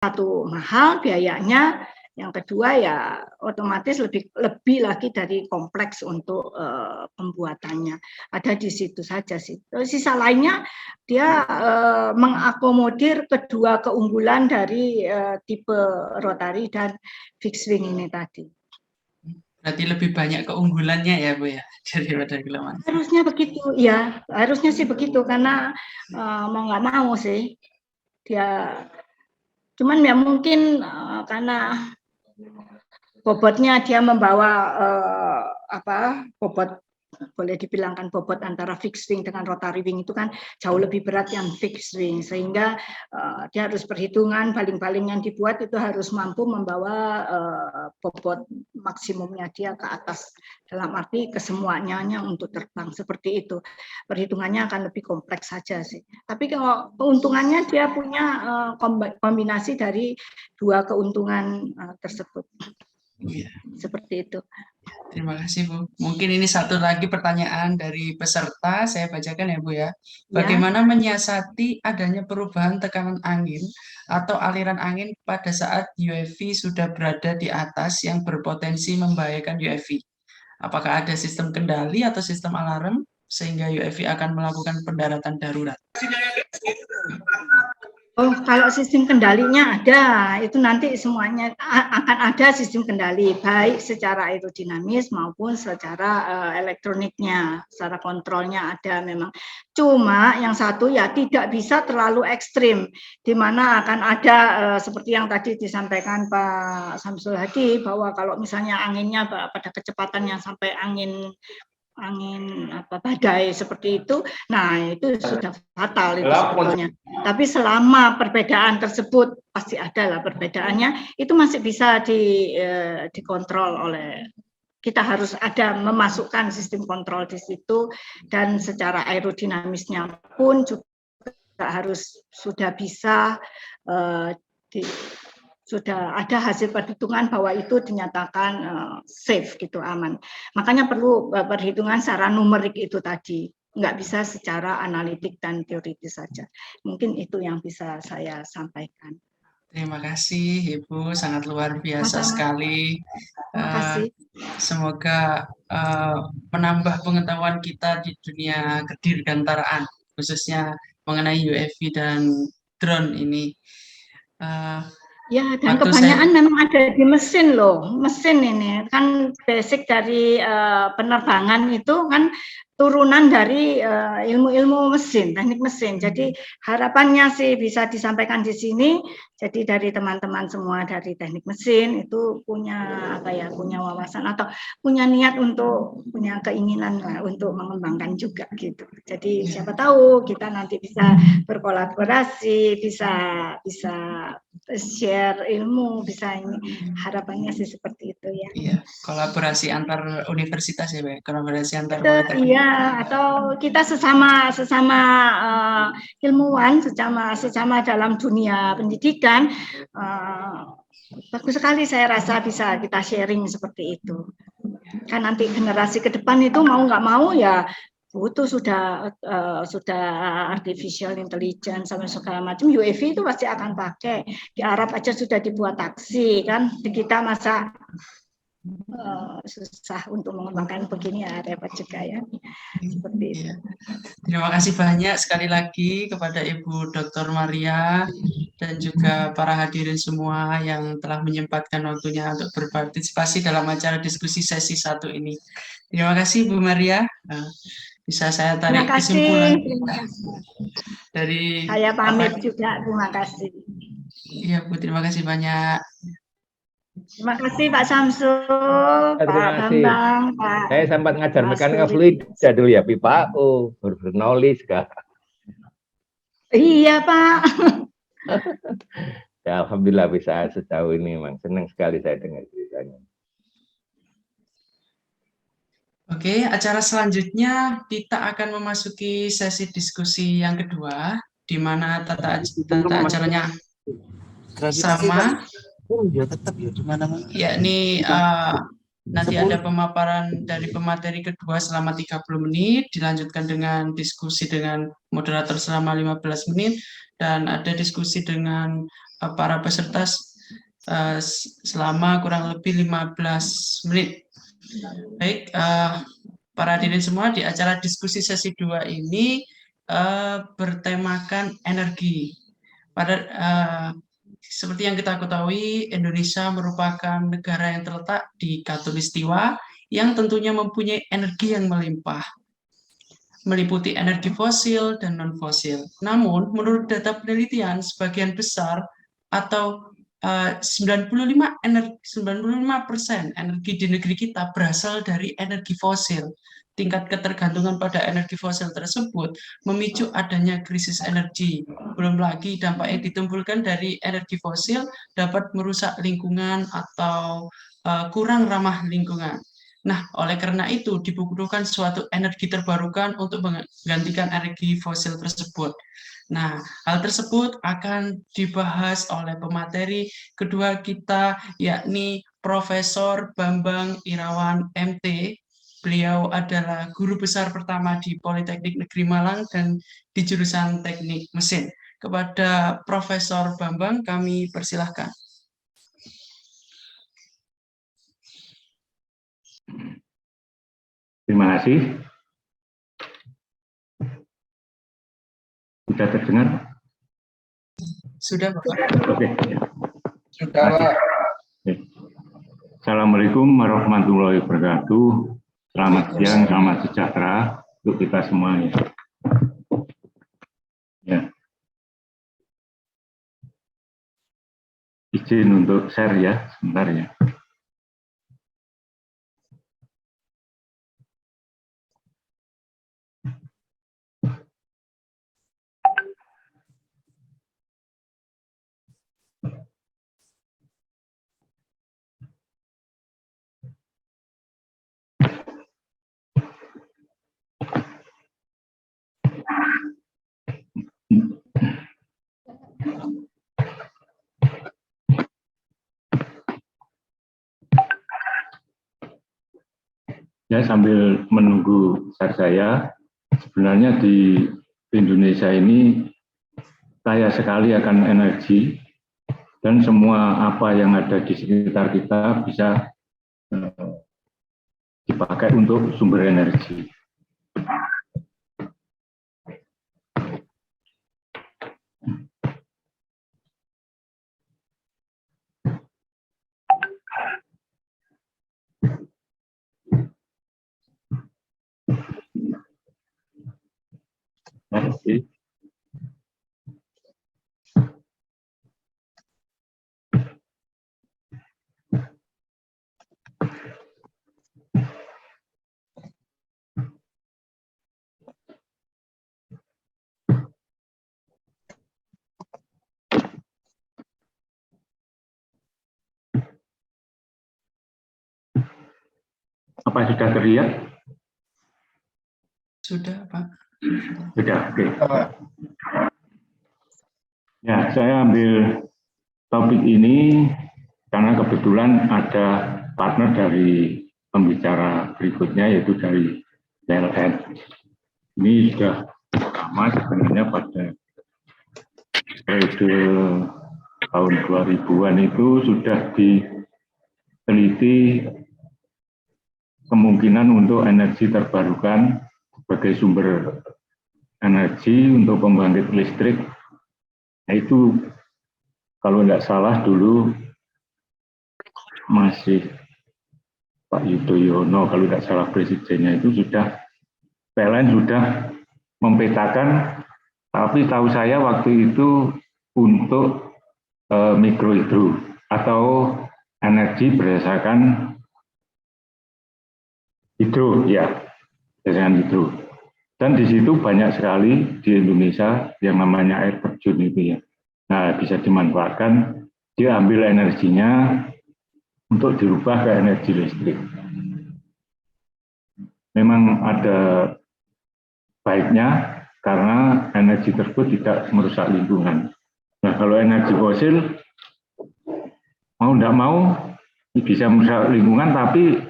satu mahal biayanya, yang kedua ya otomatis lebih lagi dari kompleks untuk pembuatannya. Ada di situ saja sih. Sisa lainnya dia mengakomodir kedua keunggulan dari tipe rotary dan fixed wing ini tadi. Berarti lebih banyak keunggulannya ya Bu ya daripada kelemahan. Harusnya begitu ya, harusnya sih begitu karena mau nggak mau sih dia. Cuman ya mungkin karena bobotnya dia membawa bobot, boleh dibilangkan bobot antara fixed wing dengan rotary wing itu kan jauh lebih berat yang fixed wing, sehingga dia harus perhitungan baling-baling yang dibuat itu harus mampu membawa bobot maksimumnya dia ke atas, dalam arti kesemuanya untuk terbang, seperti itu. Perhitungannya akan lebih kompleks saja sih. Tapi kalau keuntungannya dia punya kombinasi dari dua keuntungan tersebut. Ya. Seperti itu. Terima kasih Bu. Mungkin ini satu lagi pertanyaan dari peserta, saya bacakan ya Bu ya. Bagaimana menyiasati adanya perubahan tekanan angin atau aliran angin pada saat UAV sudah berada di atas yang berpotensi membahayakan UAV? Apakah ada sistem kendali atau sistem alarm sehingga UAV akan melakukan pendaratan darurat? Oh, kalau sistem kendalinya ada, itu nanti semuanya akan ada sistem kendali, baik secara aerodinamis maupun secara elektroniknya, secara kontrolnya ada memang. Cuma yang satu ya tidak bisa terlalu ekstrim, di mana akan ada seperti yang tadi disampaikan Pak Samsul Hadi, bahwa kalau misalnya anginnya pada kecepatan yang sampai angin badai seperti itu, nah itu sudah fatal itu sebetulnya. Tapi selama perbedaan tersebut pasti ada lah perbedaannya, itu masih bisa dikontrol oleh kita, harus ada memasukkan sistem kontrol di situ, dan secara aerodinamisnya pun juga harus sudah bisa sudah ada hasil perhitungan bahwa itu dinyatakan safe gitu, aman. Makanya perlu perhitungan secara numerik itu tadi, nggak bisa secara analitik dan teoritis saja. Mungkin itu yang bisa saya sampaikan. Terima kasih Ibu, sangat luar biasa sekali. Terima kasih. Semoga menambah pengetahuan kita di dunia kedirgantaraan, khususnya mengenai UAV dan drone ini. Ya, dan kebanyakan memang ada di mesin loh. Mesin ini kan basic dari penerbangan itu kan turunan dari ilmu-ilmu mesin, teknik mesin. Jadi harapannya sih bisa disampaikan di sini. Jadi dari teman-teman semua dari teknik mesin itu punya punya wawasan atau punya niat untuk punya keinginan untuk mengembangkan juga gitu. Jadi siapa tahu kita nanti bisa berkolaborasi, bisa share ilmu, bisa ini, harapannya sih seperti itu ya. Iya, kolaborasi antar universitas ya, Pak. Kolaborasi antar iya, atau kita sesama ilmuwan, sesama dalam dunia pendidikan, bagus sekali saya rasa bisa kita sharing seperti itu. Kan nanti generasi ke depan itu mau nggak mau ya butuh sudah artificial intelligence sama segala macam, UAV itu pasti akan pakai. Di Arab aja sudah dibuat taksi kan, di kita masa susah untuk mengembangkan begini ya, repot juga ya. Seperti itu. Terima kasih banyak sekali lagi kepada Ibu Dr. Maria dan juga para hadirin semua yang telah menyempatkan waktunya untuk berpartisipasi dalam acara diskusi sesi 1 ini. Terima kasih Bu Maria. Bisa saya tarik kesimpulan dari saya pamit juga, terima kasih. Iya Bu, terima kasih banyak. Terima kasih Pak Samsul, Pak Bambang, Pak. Saya sempat ngajar mekanika fluid dulu ya, Pak. Oh, bernolis kah? Iya Pak. Ya, alhamdulillah bisa sejauh ini, memang senang sekali saya dengar ceritanya. Oke, acara selanjutnya kita akan memasuki sesi diskusi yang kedua, di mana tata acaranya sama, yakni nanti ada pemaparan dari pemateri kedua selama 30 menit, dilanjutkan dengan diskusi dengan moderator selama 15 menit, dan ada diskusi dengan para peserta selama kurang lebih 15 menit. Baik, para hadirin semua, di acara diskusi sesi 2 ini bertemakan energi. Seperti yang kita ketahui, Indonesia merupakan negara yang terletak di Khatulistiwa yang tentunya mempunyai energi yang melimpah, meliputi energi fosil dan non-fosil. Namun, menurut data penelitian, sebagian besar atau 95% energi di negeri kita berasal dari energi fosil. Tingkat ketergantungan pada energi fosil tersebut memicu adanya krisis energi. Belum lagi dampak yang ditimbulkan dari energi fosil dapat merusak lingkungan atau kurang ramah lingkungan. Nah, oleh karena itu dibutuhkan suatu energi terbarukan untuk menggantikan energi fosil tersebut. Nah, hal tersebut akan dibahas oleh pemateri kedua kita, yakni Profesor Bambang Irawan MT. Beliau adalah guru besar pertama di Politeknik Negeri Malang dan di jurusan Teknik Mesin. Kepada Profesor Bambang, kami persilahkan. Terima kasih. Sudah terdengar? Sudah, Bapak. Oke. Sudah, Pak. Assalamualaikum warahmatullahi wabarakatuh. Selamat siang, selamat sejahtera untuk kita semuanya. Ya. Izin untuk share ya, sebentar ya. Ya, sambil menunggu share saya, sebenarnya di Indonesia ini kaya sekali akan energi, dan semua apa yang ada di sekitar kita bisa dipakai untuk sumber energi. Oke. Apa sudah terlihat? Sudah, Pak. Sudah, oke. Ya, saya ambil topik ini karena kebetulan ada partner dari pembicara berikutnya, yaitu dari PLN. Ini sudah lama sebenarnya, pada periode tahun 2000-an itu sudah diteliti kemungkinan untuk energi terbarukan sebagai sumber energi untuk pembangkit listrik. Nah, itu kalau tidak salah dulu masih Pak Yudhoyono, kalau tidak salah presidennya, itu sudah PLN sudah mempetakan, tapi tahu saya waktu itu untuk mikrohidro atau energi berdasarkan hidro, ya, berdasarkan hidro. Dan di situ banyak sekali di Indonesia yang namanya air terjun itu ya. Nah, bisa dimanfaatkan, diambil energinya untuk dirubah ke energi listrik. Memang ada baiknya karena energi tersebut tidak merusak lingkungan. Nah, kalau energi fosil mau tidak mau bisa merusak lingkungan, tapi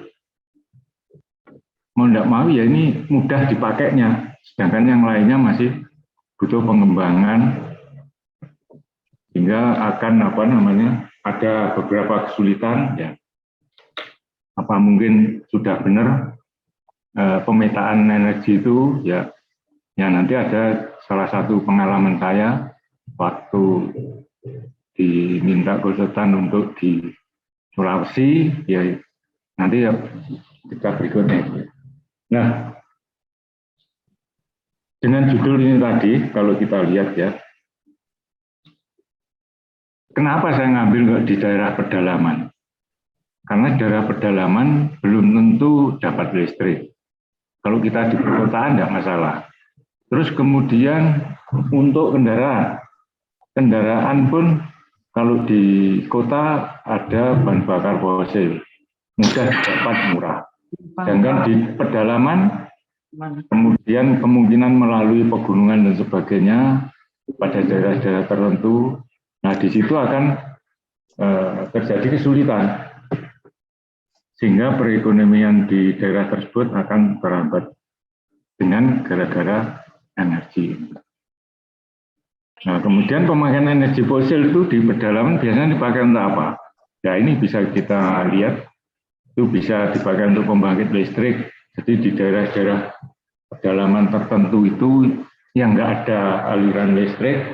mau tidak mau ya ini mudah dipakainya, sedangkan yang lainnya masih butuh pengembangan sehingga akan ada beberapa kesulitan ya. Apa mungkin sudah benar pemetaan energi itu ya nanti ada salah satu pengalaman saya waktu diminta konsultan untuk di Sulawesi ya, nanti ya kita berikutnya. Nah, dengan judul ini tadi kalau kita lihat ya, kenapa saya ngambil di daerah pedalaman? Karena daerah pedalaman belum tentu dapat listrik. Kalau kita di perkotaan tidak masalah. Terus kemudian untuk kendaraan pun kalau di kota ada bahan bakar fosil, mudah dapat murah. Sedangkan di pedalaman kemudian kemungkinan melalui pegunungan dan sebagainya pada daerah-daerah tertentu, nah di situ akan terjadi kesulitan. Sehingga perekonomian di daerah tersebut akan terhambat dengan gara-gara energi. Nah, kemudian pemakaian energi fosil itu di pedalaman biasanya dipakai untuk apa? Ya, ini bisa kita lihat, itu bisa dipakai untuk pembangkit listrik. Jadi di daerah-daerah pedalaman tertentu itu yang nggak ada aliran listrik,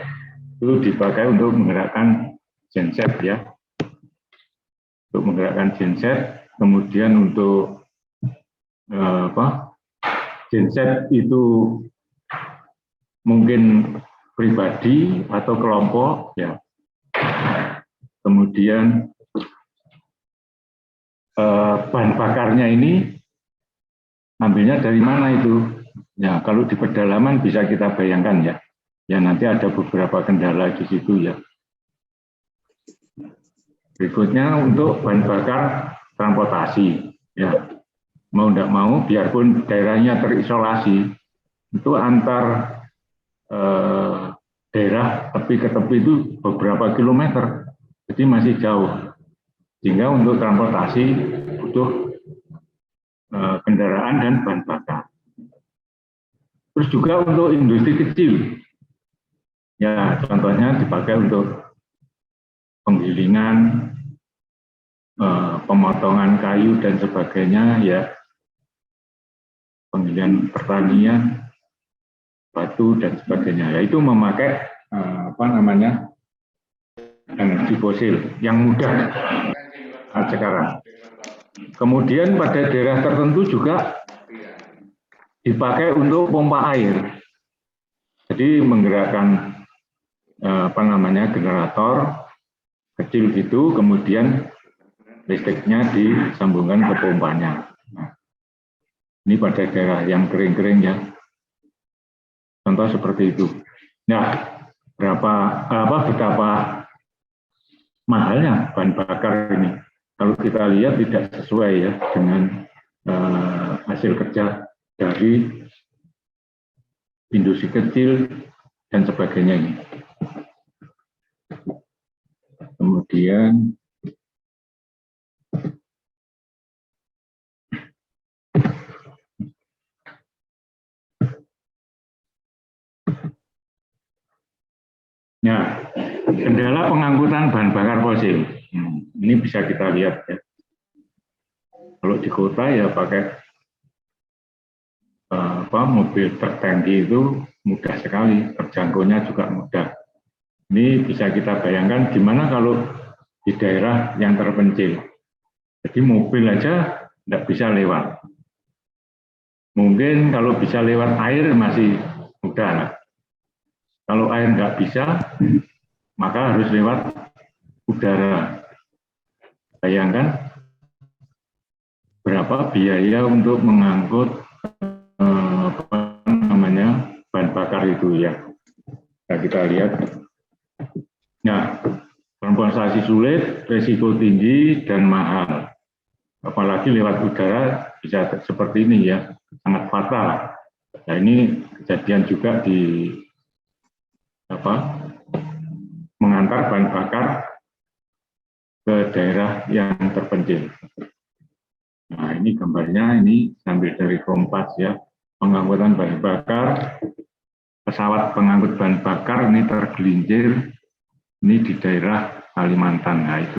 itu dipakai untuk menggerakkan genset ya. Untuk menggerakkan genset. Kemudian untuk genset itu mungkin pribadi atau kelompok ya. Kemudian bahan bakarnya ini ambilnya dari mana itu? Ya kalau di pedalaman bisa kita bayangkan ya. Ya nanti ada beberapa kendala di situ ya. Berikutnya untuk bahan bakar transportasi, ya mau tidak mau, biarpun daerahnya terisolasi, itu antar daerah tepi ke tepi itu beberapa kilometer, jadi masih jauh. Sehingga untuk transportasi butuh kendaraan dan bahan bakar. Terus juga untuk industri kecil, ya contohnya dipakai untuk penggilingan, pemotongan kayu dan sebagainya ya, penggilingan pertanian, batu dan sebagainya. Ya itu memakai energi fosil yang mudah sekarang. Kemudian pada daerah tertentu juga dipakai untuk pompa air. Jadi menggerakkan generator kecil gitu, kemudian listriknya disambungkan ke pompanya. Nah, ini pada daerah yang kering-kering ya. Contoh seperti itu. Nah, betapa mahalnya bahan bakar ini. Kalau kita lihat tidak sesuai ya dengan hasil kerja dari industri kecil dan sebagainya ini. Kemudian ya, kendala pengangkutan bahan bakar fosil. Ini bisa kita lihat ya. Kalau di kota ya pakai mobil truk tangki itu mudah sekali, terjangkaunya juga mudah. Ini bisa kita bayangkan gimana kalau di daerah yang terpencil. Jadi mobil aja tidak bisa lewat. Mungkin kalau bisa lewat air masih mudah lah. Kalau air nggak bisa, maka harus lewat udara. Bayangkan berapa biaya untuk mengangkut bahan bakar itu ya. Nah, kita lihat. Nah, transportasi sulit, risiko tinggi dan mahal. Apalagi lewat udara bisa seperti ini ya, sangat fatal. Nah, ini kejadian juga di mengantar bahan bakar ke daerah yang terpencil. Nah, ini gambarnya, ini sambil dari Kompas ya, pengangkutan bahan bakar, pesawat pengangkut bahan bakar ini tergelincir, ini di daerah Kalimantan. Nah, itu